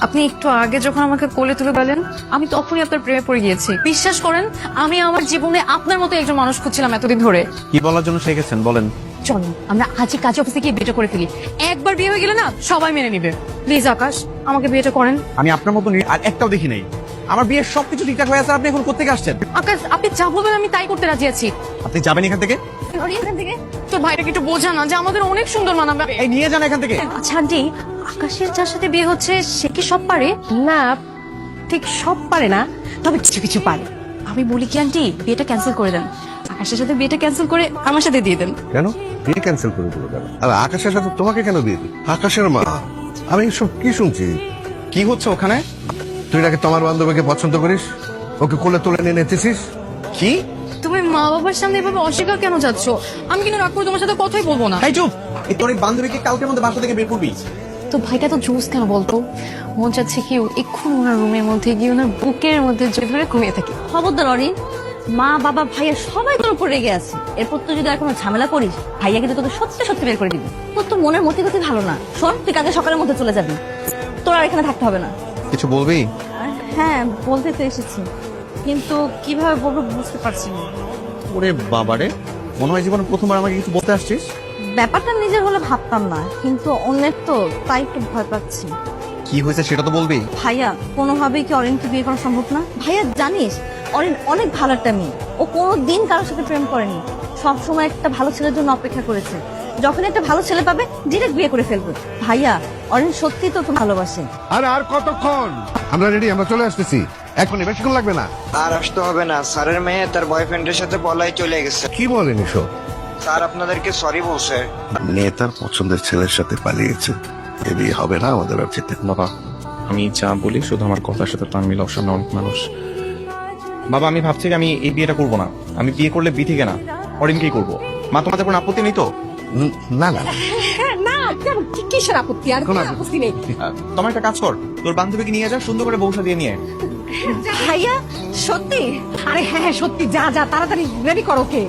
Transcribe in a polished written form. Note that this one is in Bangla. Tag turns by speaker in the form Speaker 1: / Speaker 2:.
Speaker 1: আপনি একটু আগে যখন আমাকে কোলে তুলে বলেন আমি তখনই আপনার প্রেমে পড়ে গিয়েছি। বিশ্বাস করেন আমি আমার জীবনে আপনার মতো একজন মানুষ খুঁজছিলাম এতদিন ধরে।
Speaker 2: কি বলার জন্য শিখেছেন বলেন।
Speaker 1: চলো আমরা আজই কাজ অফিসে গিয়ে বিয়েটা করে ফেলি। একবার বিয়ে হয়ে গেলে না সবাই মেনে নিবে। প্লিজ আকাশ আমাকে বিয়েটা করেন।
Speaker 2: আমি আপনার মতো আর একটাও দেখি নাই। আমার বিয়ের সবকিছু ঠিকঠাক হয়ে আছে, আপনি এখন কোত্থেকে আসছেন?
Speaker 1: আকাশ আপনি যা বলবেন আমি তাই করতে রাজি আছি।
Speaker 2: আপনি যাবেন এখান থেকে?
Speaker 1: এখান থেকে তো ভাইটাকে একটু বোঝা না যে আমাদের অনেক সুন্দর মানাবে।
Speaker 2: এই নিয়ে যান এখান থেকে।
Speaker 1: আচ্ছা আন্টি, আকাশের যার সাথে বিয়ে হচ্ছে সে কি সব পারে?
Speaker 3: না, ঠিক সব পারে না, তবে কিছু কিছু পারে।
Speaker 1: আমি বলি কি আন্টি বিয়েটা ক্যান্সেল করে দেন। আকাশের সাথে বিয়েটা ক্যান্সেল করে আমার সাথে দিয়ে দেন।
Speaker 4: কেন বিয়ে ক্যান্সেল করে দেবো কেন? আর আকাশের সাথে তোমাকে কেন বিয়ে দিই? আকাশের মা, আমি এসব কি শুনছি?
Speaker 2: কি হচ্ছে ওখানে?
Speaker 4: তুই নাকি তোমার বান্ধবীকে পছন্দ করিস, ওকে কোলে তুলে নিয়ে নেতেছিস?
Speaker 2: কি?
Speaker 1: তুমি মা বাবার সামনে এভাবে অস্বীকার কেন যাচ্ছ? আমি কিন্তু রাগ করে তোমার সাথে কথাই বলবো না।
Speaker 2: এই চুপ! এই তোর এই বান্ধবীকে কালকের মধ্যে বাসা থেকে বের করবি।
Speaker 1: তো ভাইটা তো জোস কেন বলতো? মন চাচ্ছে কি এক্ষুনি ওনার রুমের মধ্যে গিয়ে ওনার বুকের মধ্যে জড়িয়ে ধরে ঘুমিয়ে থাকি।
Speaker 3: খবরদার অরিন, মা বাবা ভাইয়া সবাই তোর উপর রেগে আছে। এরপর তুই যদি আর কোনো ঝামেলা করিস, ভাইয়া কিন্তু তোকে সত্যি সত্যি বের করে দিবি। তোর তো মনের মতি গতি ভালো না। শোন, তুই কালকে সকালের মধ্যে চলে যাবি, তোর আর এখানে থাকতে হবে না।
Speaker 2: কিছু বলবি?
Speaker 3: হ্যাঁ, বলতে তো এসেছি, কিন্তু কিভাবে বলবো বুঝতে পারছি না।
Speaker 2: ওরে বাবারে, মনে হয় জীবনে প্রথমবার আমাকে কিছু বলতে আসছিস।
Speaker 3: ব্যাপারটা নিজের হলে ভাবতাম না, কিন্তু অন্যের তো, তাই একটু ভয় পাচ্ছি।
Speaker 2: কি হয়েছে সেটা তো বলবি।
Speaker 3: ভাইয়া, কোনোভাবেই কি অরিনকে বিয়ে করা সম্ভব না? ভাইয়া জানিস, অরিন অনেক ভালো একটা মেয়ে। ও কোনোদিন কারোর সাথে প্রেম করেনি, সব সময় একটা ভালো ছেলের জন্য অপেক্ষা করেছে। যখন একটা ভালো ছেলে পাবে ডিরেক্ট বিয়ে করে ফেলবে। ভাইয়া, অরিন সত্যি তোকে ভালোবাসে।
Speaker 4: আর কতক্ষণ? আমরা রেডি, আমরা চলে আসতেছি। এখনই, বেশিক্ষণ লাগবে না।
Speaker 5: আর আসতে হবে না, স্যারের মেয়ে তার বয়ফ্রেন্ডের সাথে পলাই চলে গেছে।
Speaker 4: কি বলেন এসব?
Speaker 5: স্যার আপনাদেরকে সরি বলছে।
Speaker 4: মেয়ে তার পছন্দের ছেলের সাথে পালিয়েছে, এ বিয়ে হবে না আমাদের আর যেতে।
Speaker 6: বাবা, আমি যা বলি শুধু আমার কথার সাথে তাল মিলাও, সামনে অনেক মানুষ। বাবা, আমি ভাবছি যে আমি এই বিয়েটা করবো না। আমি বিয়ে করলে বি থেকে না, অরিনকেই করবো। মা, তোমাদের কোনো আপত্তি নেই তো?
Speaker 4: না না না।
Speaker 3: না, কিসের আপত্তি? আর
Speaker 4: কোনো
Speaker 3: আপত্তি নেই।
Speaker 2: তোমার একটা কাজ কর, তোর বান্ধবীকে নিয়ে যা, সুন্দর করে বউসা দিয়ে নিয়ে।
Speaker 3: ভাইয়া সত্যি? আরে হ্যাঁ, সত্যি। যা যা, তাড়াতাড়ি রেডি করো। কে